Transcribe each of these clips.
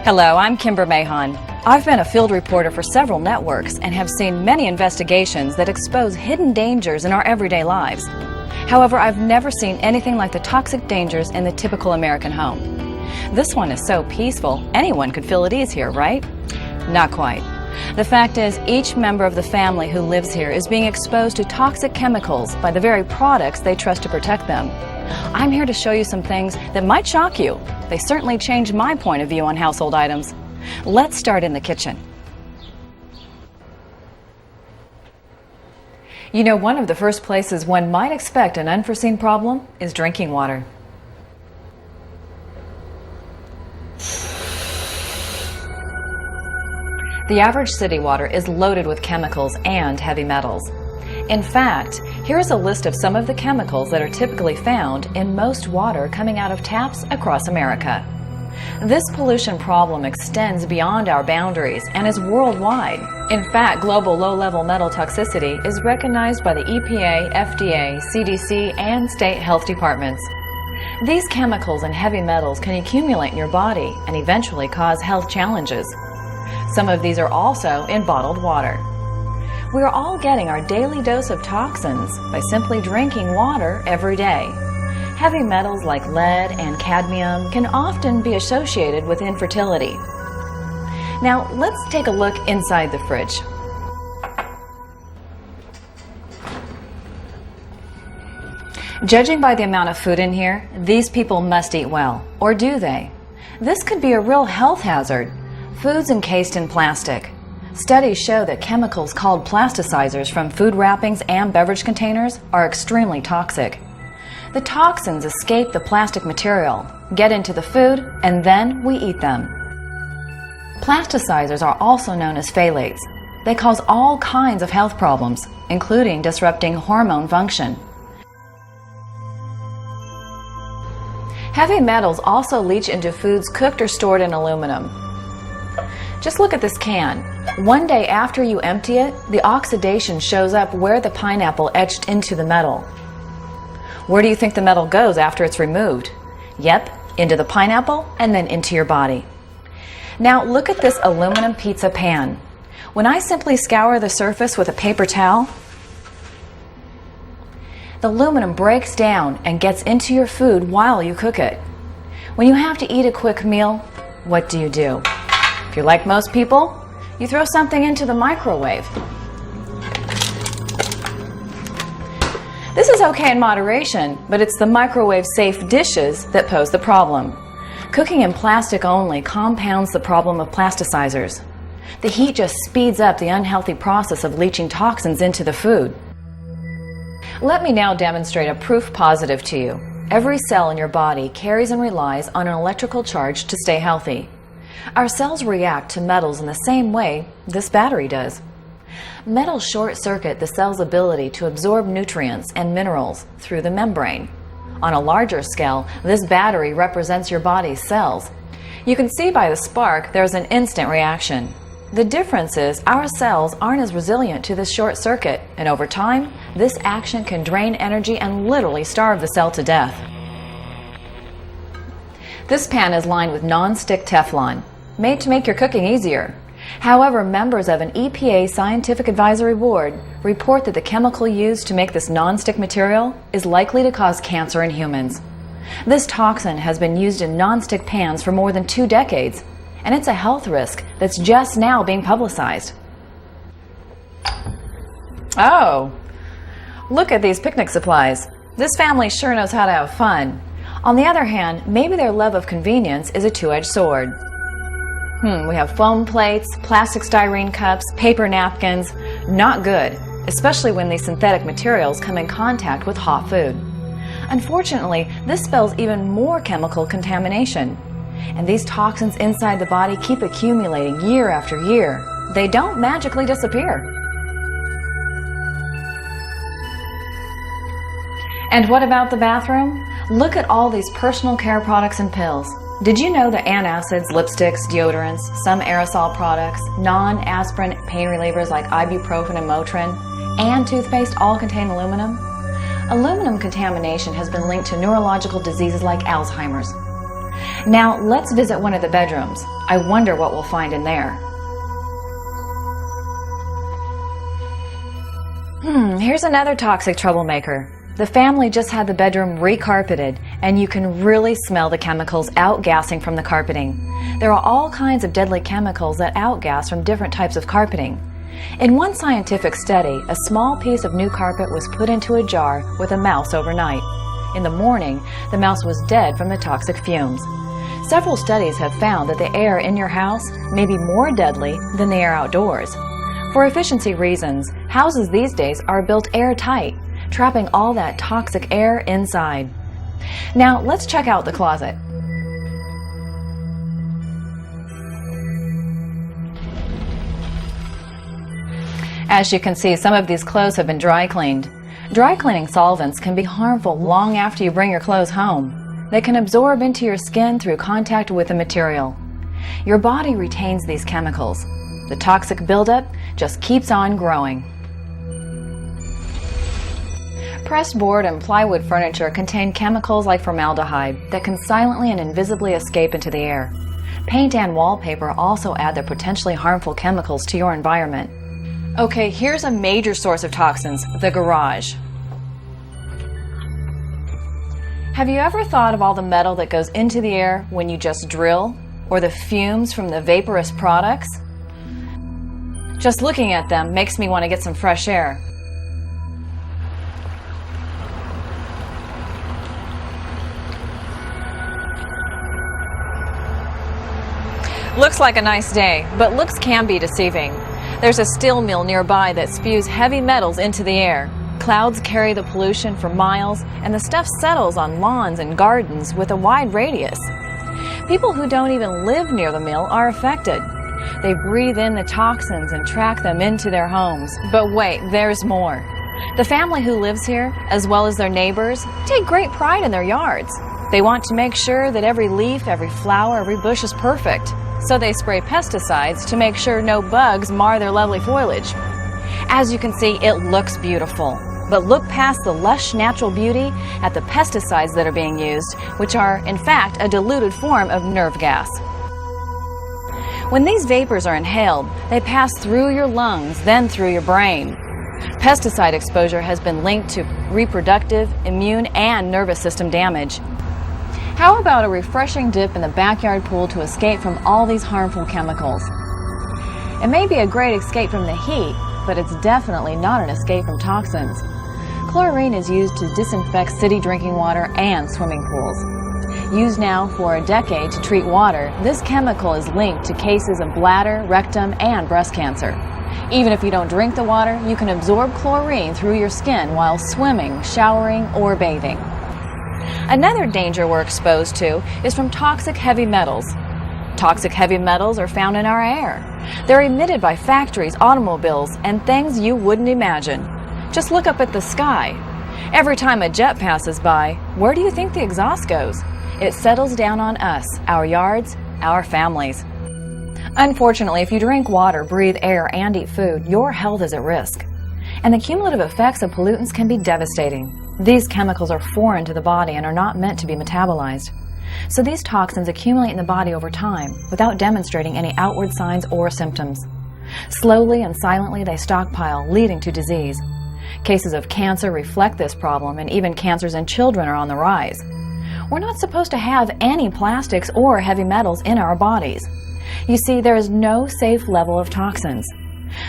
Hello, I'm Kimber Mahon. I've been a field reporter for several networks and have seen many investigations that expose hidden dangers in our everyday lives. However, I've never seen anything like the toxic dangers in the typical American home. This one is so peaceful, anyone could feel at ease here, right? Not quite. The fact is, each member of the family who lives here is being exposed to toxic chemicals by the very products they trust to protect them. I'm here to show you some things that might shock you. They certainly changed my point of view on household items. Let's start in the kitchen. You know, one of the first places one might expect an unforeseen problem is drinking water. The average city water is loaded with chemicals and heavy metals. In fact, here's a list of some of the chemicals that are typically found in most water coming out of taps across America. This pollution problem extends beyond our boundaries and is worldwide. In fact, global low-level metal toxicity is recognized by the EPA, FDA, CDC, and state health departments. These chemicals and heavy metals can accumulate in your body and eventually cause health challenges. Some of these are also in bottled water. We are all getting our daily dose of toxins by simply drinking water every day. Heavy metals like lead and cadmium can often be associated with infertility. Now, let's take a look inside the fridge. Judging by the amount of food in here, these people must eat well. Or do they? This could be a real health hazard. Foods encased in plastic. Studies show that chemicals called plasticizers from food wrappings and beverage containers are extremely toxic. The toxins escape the plastic material, get into the food, and then we eat them. Plasticizers are also known as phthalates. They cause all kinds of health problems, including disrupting hormone function. Heavy metals also leach into foods cooked or stored in aluminum. Just look at this can. One day after you empty it, the oxidation shows up where the pineapple etched into the metal. Where do you think the metal goes after it's removed? Yep, into the pineapple and then into your body. Now look at this aluminum pizza pan. When I simply scour the surface with a paper towel, the aluminum breaks down and gets into your food while you cook it. When you have to eat a quick meal, what do? If you're like most people, you throw something into the microwave. This is okay in moderation, but it's the microwave-safe dishes that pose the problem. Cooking in plastic only compounds the problem of plasticizers. The heat just speeds up the unhealthy process of leaching toxins into the food. Let me now demonstrate a proof positive to you. Every cell in your body carries and relies on an electrical charge to stay healthy. Our cells react to metals in the same way this battery does. Metals short-circuit the cell's ability to absorb nutrients and minerals through the membrane. On a larger scale, this battery represents your body's cells. You can see by the spark there's an instant reaction. The difference is our cells aren't as resilient to this short circuit, and over time, this action can drain energy and literally starve the cell to death. This pan is lined with non-stick Teflon, made to make your cooking easier. However, members of an EPA Scientific Advisory Board report that the chemical used to make this non-stick material is likely to cause cancer in humans. This toxin has been used in non-stick pans for more than 2 decades, and it's a health risk that's just now being publicized. Oh, Look at these picnic supplies. This family sure knows how to have fun. On the other hand, maybe their love of convenience is a two-edged sword. We have foam plates, plastic styrene cups, paper napkins. Not good, especially when these synthetic materials come in contact with hot food. Unfortunately, this spells even more chemical contamination. And these toxins inside the body keep accumulating year after year. They don't magically disappear. And what about the bathroom? Look at all these personal care products and pills. Did you know that antacids, lipsticks, deodorants, some aerosol products, non-aspirin pain relievers like ibuprofen and Motrin, and toothpaste all contain aluminum? Aluminum contamination has been linked to neurological diseases like Alzheimer's. Now, let's visit one of the bedrooms. I wonder what we'll find in there. Here's another toxic troublemaker. The family just had the bedroom recarpeted, and you can really smell the chemicals outgassing from the carpeting. There are all kinds of deadly chemicals that outgas from different types of carpeting. In one scientific study, a small piece of new carpet was put into a jar with a mouse overnight. In the morning, the mouse was dead from the toxic fumes. Several studies have found that the air in your house may be more deadly than the air outdoors. For efficiency reasons, houses these days are built airtight, trapping all that toxic air inside. Now, let's check out the closet. As you can see, some of these clothes have been dry cleaned. Dry cleaning solvents can be harmful long after you bring your clothes home. They can absorb into your skin through contact with the material. Your body retains these chemicals. The toxic buildup just keeps on growing. Pressed board and plywood furniture contain chemicals like formaldehyde that can silently and invisibly escape into the air. Paint and wallpaper also add their potentially harmful chemicals to your environment. Okay, here's a major source of toxins, the garage. Have you ever thought of all the metal that goes into the air when you just drill, or the fumes from the vaporous products? Just looking at them makes me want to get some fresh air. Looks like a nice day, but looks can be deceiving. There's a steel mill nearby that spews heavy metals into the air. Clouds carry the pollution for miles, and the stuff settles on lawns and gardens with a wide radius. People who don't even live near the mill are affected. They breathe in the toxins and track them into their homes. But wait, there's more. The family who lives here, as well as their neighbors, take great pride in their yards. They want to make sure that every leaf, every flower, every bush is perfect. So they spray pesticides to make sure no bugs mar their lovely foliage. As you can see, it looks beautiful. But look past the lush natural beauty at the pesticides that are being used, which are, in fact, a diluted form of nerve gas. When these vapors are inhaled, they pass through your lungs, then through your brain. Pesticide exposure has been linked to reproductive, immune, and nervous system damage. How about a refreshing dip in the backyard pool to escape from all these harmful chemicals? It may be a great escape from the heat, but it's definitely not an escape from toxins. Chlorine is used to disinfect city drinking water and swimming pools. Used now for a decade to treat water, this chemical is linked to cases of bladder, rectum, and breast cancer. Even if you don't drink the water, you can absorb chlorine through your skin while swimming, showering, or bathing. Another danger we're exposed to is from toxic heavy metals. Toxic heavy metals are found in our air. They're emitted by factories, automobiles, and things you wouldn't imagine. Just look up at the sky. Every time a jet passes by, where do you think the exhaust goes? It settles down on us, our yards, our families. Unfortunately, if you drink water, breathe air, and eat food, your health is at risk. And the cumulative effects of pollutants can be devastating. These chemicals are foreign to the body and are not meant to be metabolized. So these toxins accumulate in the body over time without demonstrating any outward signs or symptoms. Slowly and silently they stockpile, leading to disease. Cases of cancer reflect this problem, and even cancers in children are on the rise. We're not supposed to have any plastics or heavy metals in our bodies. You see, there is no safe level of toxins.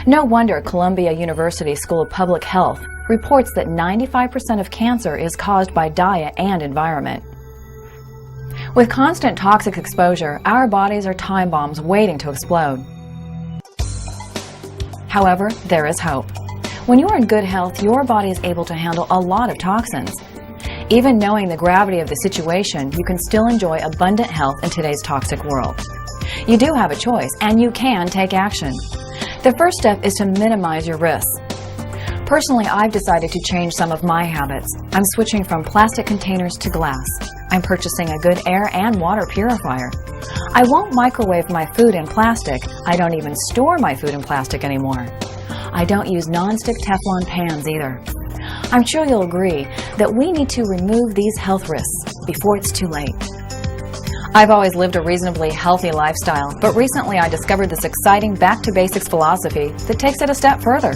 No wonder Columbia University School of Public Health reports that 95% of cancer is caused by diet and environment. With constant toxic exposure, our bodies are time bombs waiting to explode. However, there is hope. When you are in good health, your body is able to handle a lot of toxins. Even knowing the gravity of the situation, you can still enjoy abundant health in today's toxic world. You do have a choice, and you can take action. The first step is to minimize your risks. Personally, I've decided to change some of my habits. I'm switching from plastic containers to glass. I'm purchasing a good air and water purifier. I won't microwave my food in plastic. I don't even store my food in plastic anymore. I don't use non-stick Teflon pans either. I'm sure you'll agree that we need to remove these health risks before it's too late. I've always lived a reasonably healthy lifestyle, but recently I discovered this exciting back-to-basics philosophy that takes it a step further.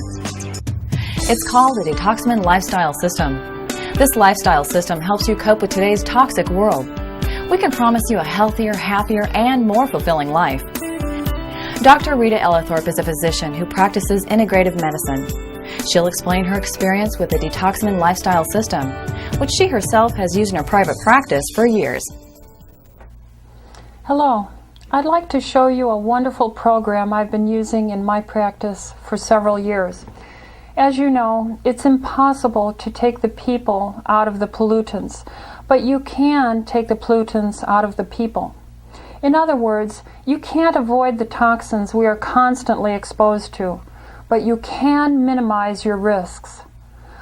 It's called the Detoxamin lifestyle system. This lifestyle system helps you cope with today's toxic world. We can promise you a healthier, happier, and more fulfilling life. Dr. Rita Ellithorpe is a physician who practices integrative medicine. She'll explain her experience with the Detoxamin lifestyle system, which she herself has used in her private practice for years. Hello. I'd like to show you a wonderful program I've been using in my practice for several years. As you know, it's impossible to take the people out of the pollutants, but you can take the pollutants out of the people. In other words, you can't avoid the toxins we are constantly exposed to, but you can minimize your risks.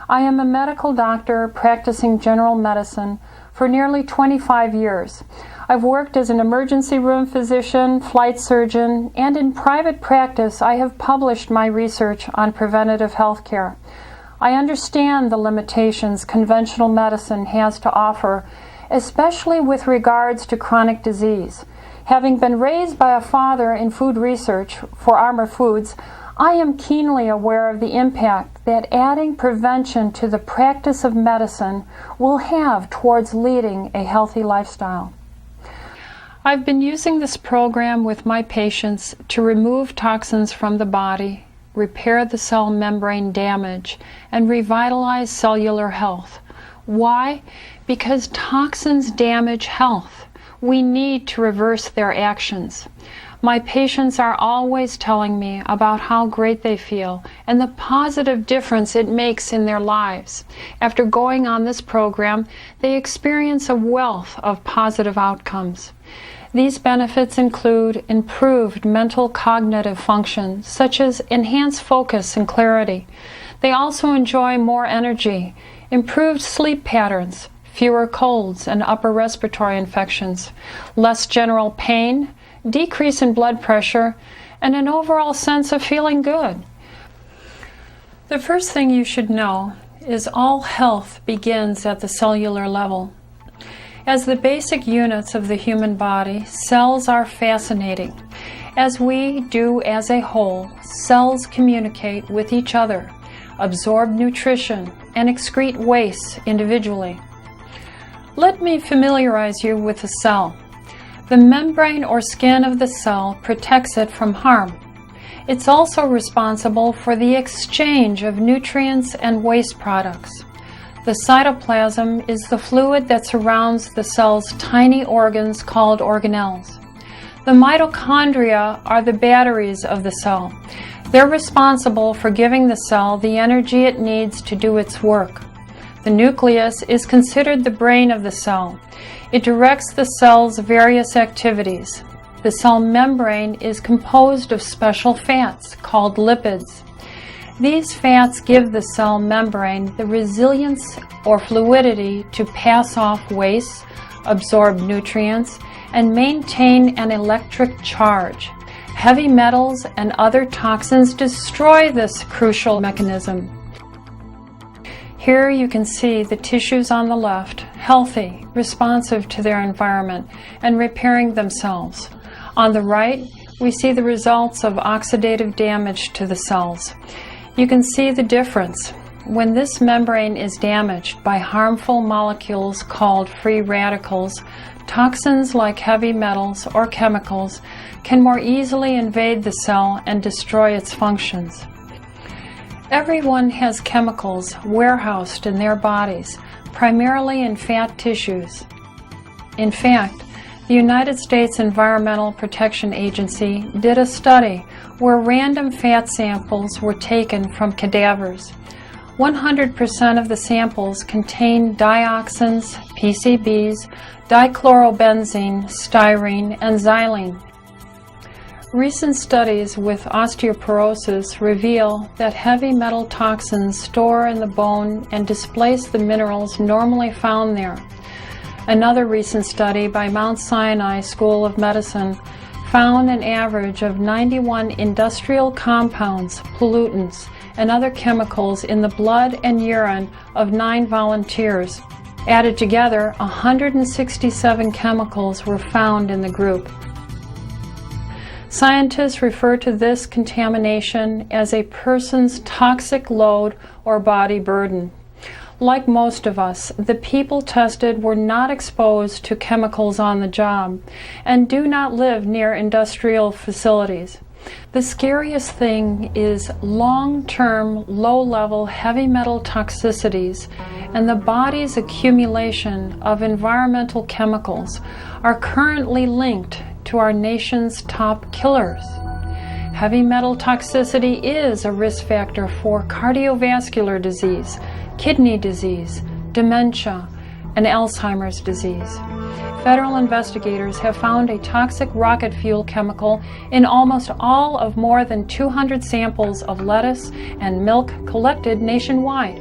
I am a medical doctor practicing general medicine for nearly 25 years. I've worked as an emergency room physician, flight surgeon, and in private practice I have published my research on preventative health care. I understand the limitations conventional medicine has to offer, especially with regards to chronic disease. Having been raised by a father in food research for Armor Foods, I am keenly aware of the impact that adding prevention to the practice of medicine will have towards leading a healthy lifestyle. I've been using this program with my patients to remove toxins from the body, repair the cell membrane damage, and revitalize cellular health. Why? Because toxins damage health. We need to reverse their actions. My patients are always telling me about how great they feel and the positive difference it makes in their lives. After going on this program, they experience a wealth of positive outcomes. These benefits include improved mental cognitive function, such as enhanced focus and clarity. They also enjoy more energy, improved sleep patterns, fewer colds and upper respiratory infections, less general pain, decrease in blood pressure, and an overall sense of feeling good. The first thing you should know is all health begins at the cellular level. As the basic units of the human body, cells are fascinating. As we do as a whole, cells communicate with each other, absorb nutrition, and excrete waste individually. Let me familiarize you with the cell. The membrane or skin of the cell protects it from harm. It's also responsible for the exchange of nutrients and waste products. The cytoplasm is the fluid that surrounds the cell's tiny organs called organelles. The mitochondria are the batteries of the cell. They're responsible for giving the cell the energy it needs to do its work. The nucleus is considered the brain of the cell. It directs the cell's various activities. The cell membrane is composed of special fats called lipids. These fats give the cell membrane the resilience or fluidity to pass off waste, absorb nutrients, and maintain an electric charge. Heavy metals and other toxins destroy this crucial mechanism. Here you can see the tissues on the left, healthy, responsive to their environment, and repairing themselves. On the right, we see the results of oxidative damage to the cells. You can see the difference. when this membrane is damaged by harmful molecules called free radicals, toxins like heavy metals or chemicals can more easily invade the cell and destroy its functions. Everyone has chemicals warehoused in their bodies, primarily in fat tissues. In fact, the United States Environmental Protection Agency did a study where random fat samples were taken from cadavers. 100% of the samples contained dioxins, PCBs, dichlorobenzene, styrene, and xylene. Recent studies with osteoporosis reveal that heavy metal toxins store in the bone and displace the minerals normally found there. Another recent study by Mount Sinai School of Medicine found an average of 91 industrial compounds, pollutants, and other chemicals in the blood and urine of 9 volunteers. Added together, 167 chemicals were found in the group. Scientists refer to this contamination as a person's toxic load or body burden. Like most of us, the people tested were not exposed to chemicals on the job and do not live near industrial facilities. The scariest thing is long-term, low-level heavy metal toxicities and the body's accumulation of environmental chemicals are currently linked to our nation's top killers. Heavy metal toxicity is a risk factor for cardiovascular disease, kidney disease, dementia, and Alzheimer's disease. Federal investigators have found a toxic rocket fuel chemical in almost all of more than 200 samples of lettuce and milk collected nationwide.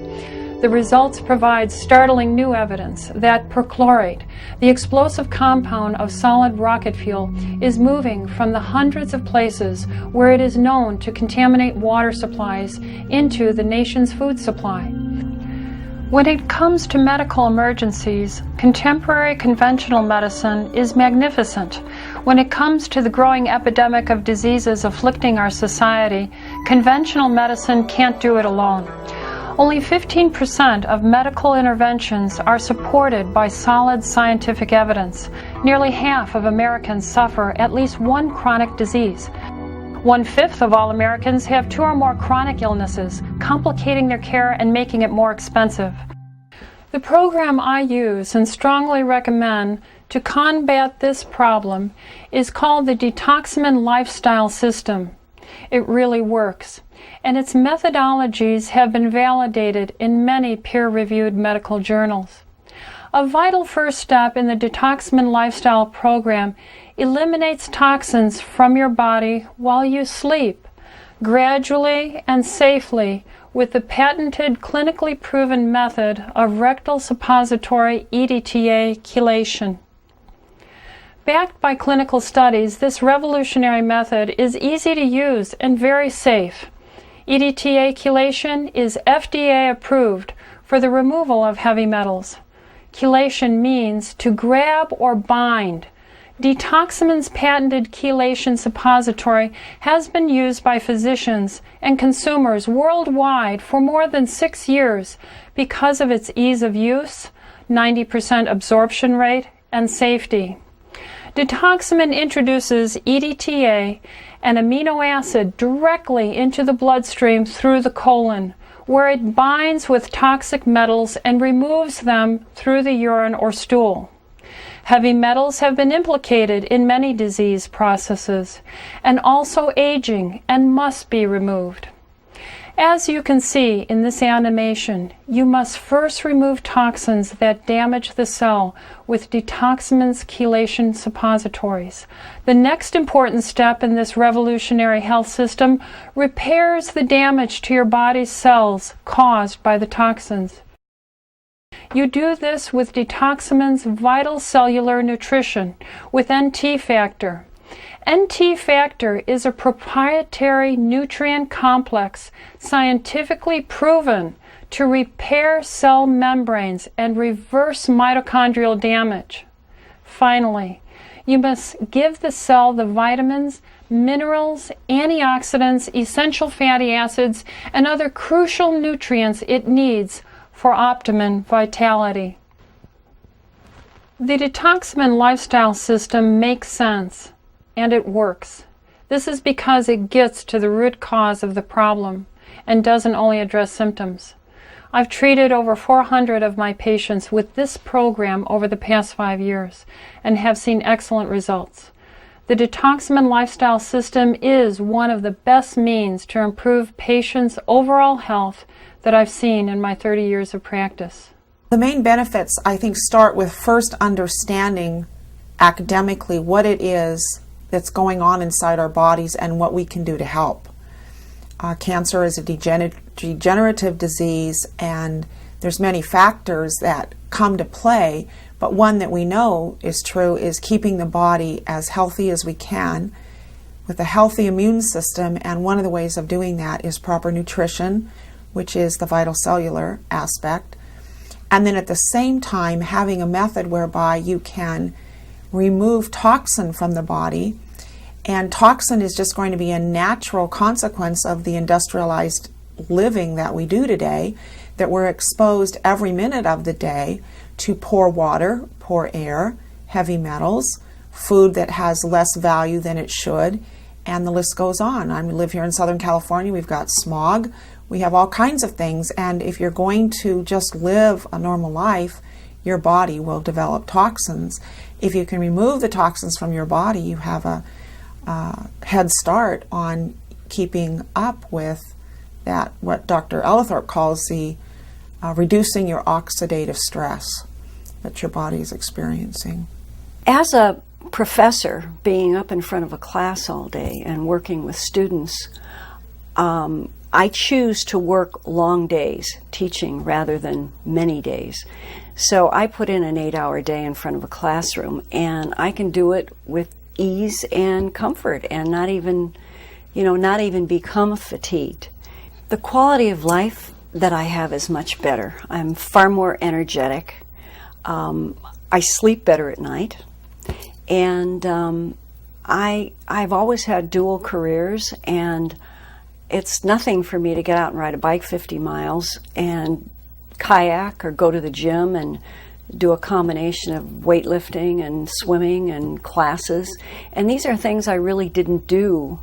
The results provide startling new evidence that perchlorate, the explosive compound of solid rocket fuel, is moving from the hundreds of places where it is known to contaminate water supplies into the nation's food supply. When it comes to medical emergencies, contemporary conventional medicine is magnificent. When it comes to the growing epidemic of diseases afflicting our society, conventional medicine can't do it alone. Only 15% of medical interventions are supported by solid scientific evidence. Nearly half of Americans suffer at least one chronic disease. 1/5 of all Americans have 2 or more chronic illnesses, complicating their care and making it more expensive. The program I use and strongly recommend to combat this problem is called the Detoxamin Lifestyle System. It really works, and its methodologies have been validated in many peer-reviewed medical journals. A vital first step in the Detoxamin Lifestyle program eliminates toxins from your body while you sleep, gradually and safely with the patented clinically proven method of rectal suppository EDTA chelation. Backed by clinical studies, this revolutionary method is easy to use and very safe. EDTA chelation is FDA approved for the removal of heavy metals. Chelation means to grab or bind. Detoxamin's patented chelation suppository has been used by physicians and consumers worldwide for more than 6 years because of its ease of use, 90% absorption rate, and safety. Detoxamin introduces EDTA, an amino acid, directly into the bloodstream through the colon, where it binds with toxic metals and removes them through the urine or stool. Heavy metals have been implicated in many disease processes and also aging and must be removed. As you can see in this animation, you must first remove toxins that damage the cell with Detoxamin's chelation suppositories. The next important step in this revolutionary health system repairs the damage to your body's cells caused by the toxins. You do this with Detoxamin's vital cellular nutrition with NT factor. NT factor is a proprietary nutrient complex scientifically proven to repair cell membranes and reverse mitochondrial damage. Finally, you must give the cell the vitamins, minerals, antioxidants, essential fatty acids, and other crucial nutrients it needs for optimum vitality. The Detoxamin lifestyle system makes sense, and it works. This is because it gets to the root cause of the problem and doesn't only address symptoms. I've treated over 400 of my patients with this program over the past 5 years and have seen excellent results. The Detoxamin lifestyle system is one of the best means to improve patients' overall health that I've seen in my 30 years of practice. The main benefits, I think, start with first understanding academically what it is that's going on inside our bodies and what we can do to help. Cancer is a degenerative disease, and there's many factors that come to play, but one that we know is true is keeping the body as healthy as we can with a healthy immune system, and one of the ways of doing that is proper nutrition, which is the vital cellular aspect, and then at the same time having a method whereby you can remove toxin from the body. And toxin is just going to be a natural consequence of the industrialized living that we do today, that we're exposed every minute of the day to poor water, poor air, heavy metals, food that has less value than it should, and the list goes on. I live here in Southern California. We've got smog. We have all kinds of things, and if you're going to just live a normal life, your body will develop toxins. If you can remove the toxins from your body, you have a head start on keeping up with that, what Dr. Ellithorpe calls the reducing your oxidative stress that your body is experiencing. As a professor, being up in front of a class all day and working with students, I choose to work long days teaching rather than many days. So I put in an 8-hour day in front of a classroom, and I can do it with ease and comfort and not even become fatigued. The quality of life that I have is much better. I'm far more energetic. I sleep better at night, and I've always had dual careers, and it's nothing for me to get out and ride a bike 50 miles and kayak or go to the gym and do a combination of weightlifting and swimming and classes. And these are things I really didn't do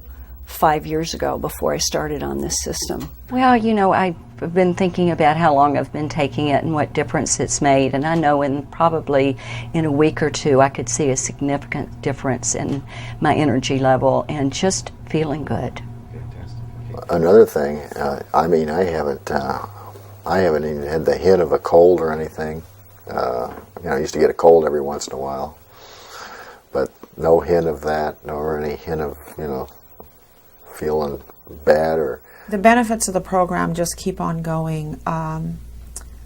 5 years ago before I started on this system. Well, I've been thinking about how long I've been taking it and what difference it's made, and I know probably in a week or two I could see a significant difference in my energy level and just feeling good. Another thing, I haven't even had the hint of a cold or anything. I used to get a cold every once in a while, but no hint of that, nor any hint of, feeling bad or... The benefits of the program just keep on going.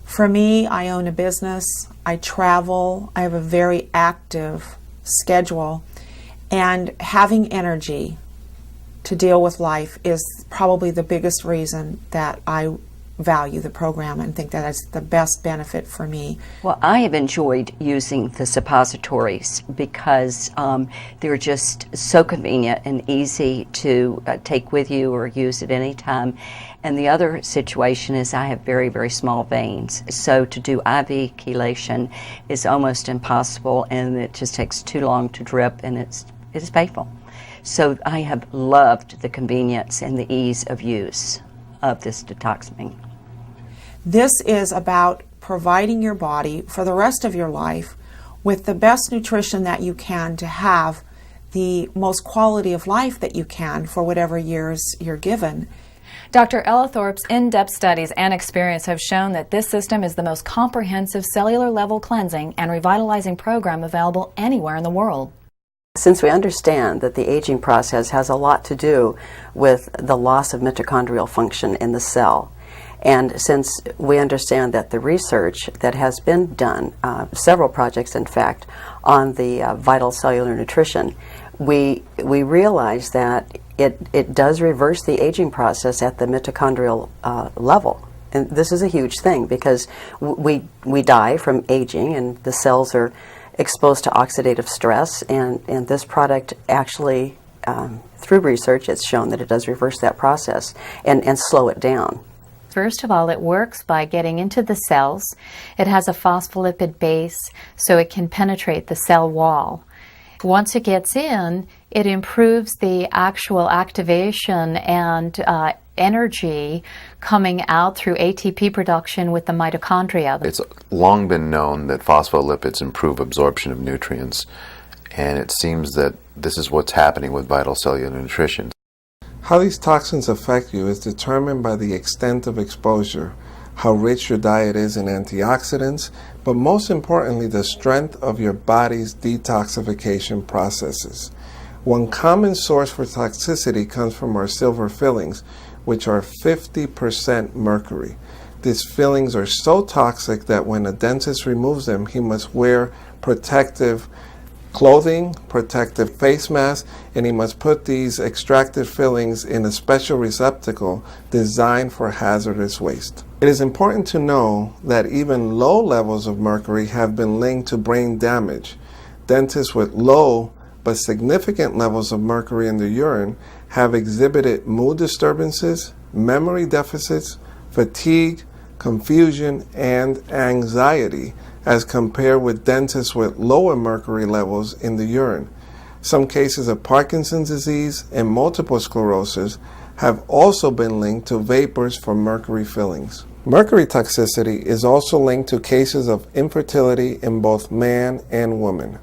For me, I own a business, I travel, I have a very active schedule, and having energy to deal with life is probably the biggest reason that I value the program and think that is the best benefit for me. Well, I have enjoyed using the suppositories because they're just so convenient and easy to take with you or use at any time. And the other situation is I have very, very small veins. So to do IV chelation is almost impossible, and it just takes too long to drip, and it is painful. So I have loved the convenience and the ease of use of this Detoxamin. This is about providing your body for the rest of your life with the best nutrition that you can to have the most quality of life that you can for whatever years you're given. Dr. Ellithorpe's in-depth studies and experience have shown that this system is the most comprehensive cellular level cleansing and revitalizing program available anywhere in the world. Since we understand that the aging process has a lot to do with the loss of mitochondrial function in the cell, and since we understand that the research that has been done, several projects in fact, on the vital cellular nutrition, we realize that it does reverse the aging process at the mitochondrial level. And this is a huge thing because we die from aging, and the cells are exposed to oxidative stress, and this product actually through research, it's shown that it does reverse that process and slow it down. First of all, it works by getting into the cells. It has a phospholipid base, so it can penetrate the cell wall. Once it gets in, it improves the actual activation and energy coming out through ATP production with the mitochondria. It's long been known that phospholipids improve absorption of nutrients, and it seems that this is what's happening with vital cellular nutrition. How these toxins affect you is determined by the extent of exposure, how rich your diet is in antioxidants, but most importantly, the strength of your body's detoxification processes. One common source for toxicity comes from our silver fillings, which are 50% mercury. These fillings are so toxic that when a dentist removes them, he must wear protective clothing, protective face masks, and he must put these extracted fillings in a special receptacle designed for hazardous waste. It is important to know that even low levels of mercury have been linked to brain damage. Dentists with low but significant levels of mercury in the urine have exhibited mood disturbances, memory deficits, fatigue, confusion, and anxiety as compared with dentists with lower mercury levels in the urine. Some cases of Parkinson's disease and multiple sclerosis have also been linked to vapors from mercury fillings. Mercury toxicity is also linked to cases of infertility in both man and woman.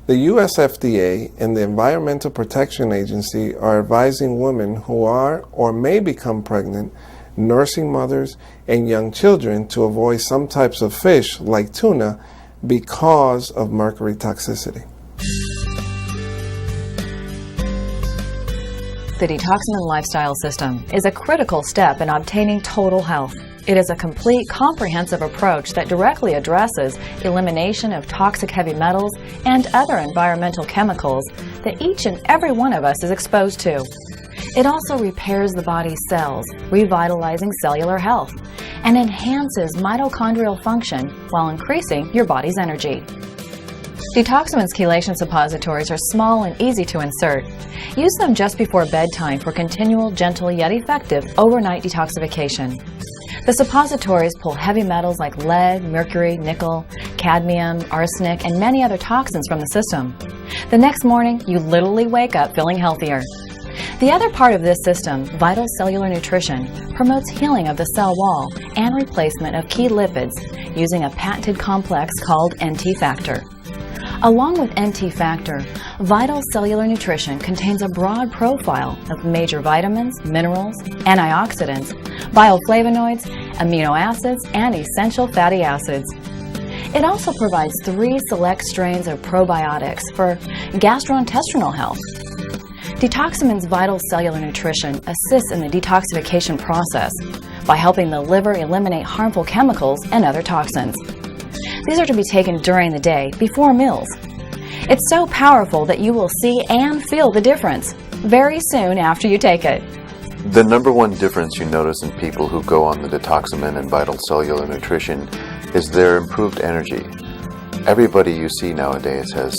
The US FDA and the Environmental Protection Agency are advising women who are or may become pregnant, nursing mothers, and young children to avoid some types of fish like tuna because of mercury toxicity. The Detoxamin lifestyle system is a critical step in obtaining total health. It is a complete, comprehensive approach that directly addresses elimination of toxic heavy metals and other environmental chemicals that each and every one of us is exposed to. It also repairs the body's cells, revitalizing cellular health, and enhances mitochondrial function while increasing your body's energy. Detoxamin's Chelation suppositories are small and easy to insert. Use them just before bedtime for continual, gentle, yet effective overnight detoxification. The suppositories pull heavy metals like lead, mercury, nickel, cadmium, arsenic, and many other toxins from the system. The next morning, you literally wake up feeling healthier. The other part of this system, vital cellular nutrition, promotes healing of the cell wall and replacement of key lipids using a patented complex called NT factor. Along with NT factor, vital cellular nutrition contains a broad profile of major vitamins, minerals, antioxidants, bioflavonoids, amino acids, and essential fatty acids. It also provides 3 select strains of probiotics for gastrointestinal health. Detoxamin's vital cellular nutrition assists in the detoxification process by helping the liver eliminate harmful chemicals and other toxins. These are to be taken during the day, before meals. It's so powerful that you will see and feel the difference very soon after you take it. The number one difference you notice in people who go on the Detoxamin and vital cellular nutrition is their improved energy. Everybody you see nowadays has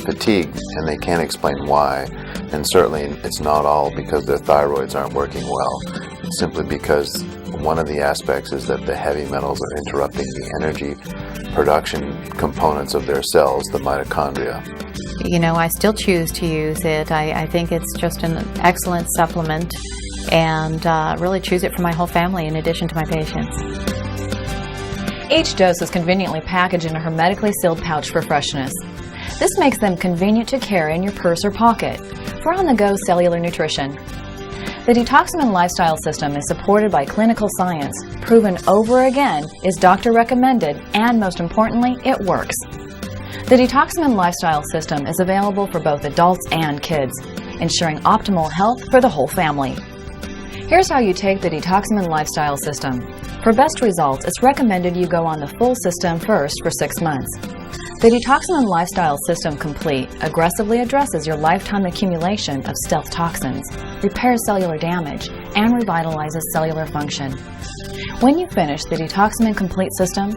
fatigue, and they can't explain why. And certainly it's not all because their thyroids aren't working well. It's simply because one of the aspects is that the heavy metals are interrupting the energy production components of their cells, the mitochondria. You know, I still choose to use it. I think it's just an excellent supplement, and really choose it for my whole family in addition to my patients. Each dose is conveniently packaged in a hermetically sealed pouch for freshness. This makes them convenient to carry in your purse or pocket for on-the-go cellular nutrition. The Detoxamin lifestyle system is supported by clinical science, proven over again, is doctor recommended, and most importantly, it works. The Detoxamin lifestyle system is available for both adults and kids, ensuring optimal health for the whole family. Here's how you take the Detoxamin lifestyle system. For best results, it's recommended you go on the full system first for 6 months. The Detoxamin Lifestyle System Complete aggressively addresses your lifetime accumulation of stealth toxins, repairs cellular damage, and revitalizes cellular function. When you finish the Detoxamin Complete system,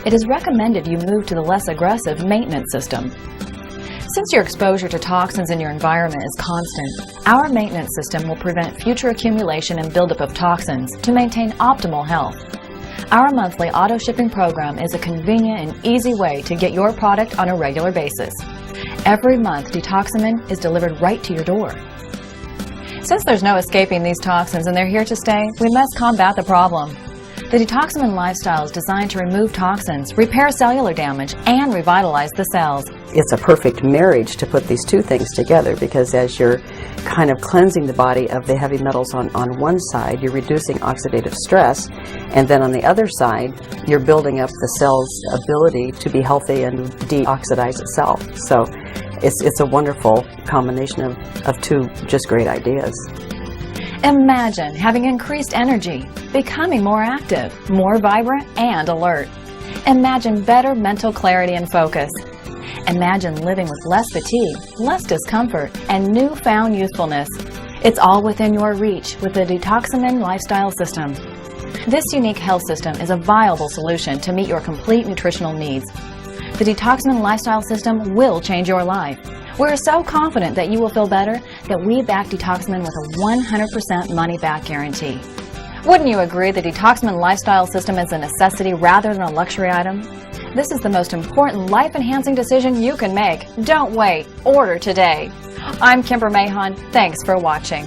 it is recommended you move to the less aggressive maintenance system. Since your exposure to toxins in your environment is constant, our maintenance system will prevent future accumulation and buildup of toxins to maintain optimal health. Our monthly auto-shipping program is a convenient and easy way to get your product on a regular basis. Every month, Detoxamin is delivered right to your door. Since there's no escaping these toxins and they're here to stay, we must combat the problem. The Detoxamin lifestyle is designed to remove toxins, repair cellular damage, and revitalize the cells. It's a perfect marriage to put these two things together, because as you're kind of cleansing the body of the heavy metals on one side, you're reducing oxidative stress, and then on the other side, you're building up the cell's ability to be healthy and deoxidize itself. So it's a wonderful combination of two just great ideas. Imagine having increased energy, becoming more active, more vibrant, and alert. Imagine better mental clarity and focus. Imagine living with less fatigue, less discomfort, and newfound youthfulness. It's all within your reach with the Detoxamin lifestyle system. This unique health system is a viable solution to meet your complete nutritional needs. The Detoxamin lifestyle system will change your life. We're so confident that you will feel better that we back Detoxamin with a 100% money-back guarantee. Wouldn't you agree the Detoxamin lifestyle system is a necessity rather than a luxury item? This is the most important life-enhancing decision you can make. Don't wait. Order today. I'm Kimber Mahon. Thanks for watching.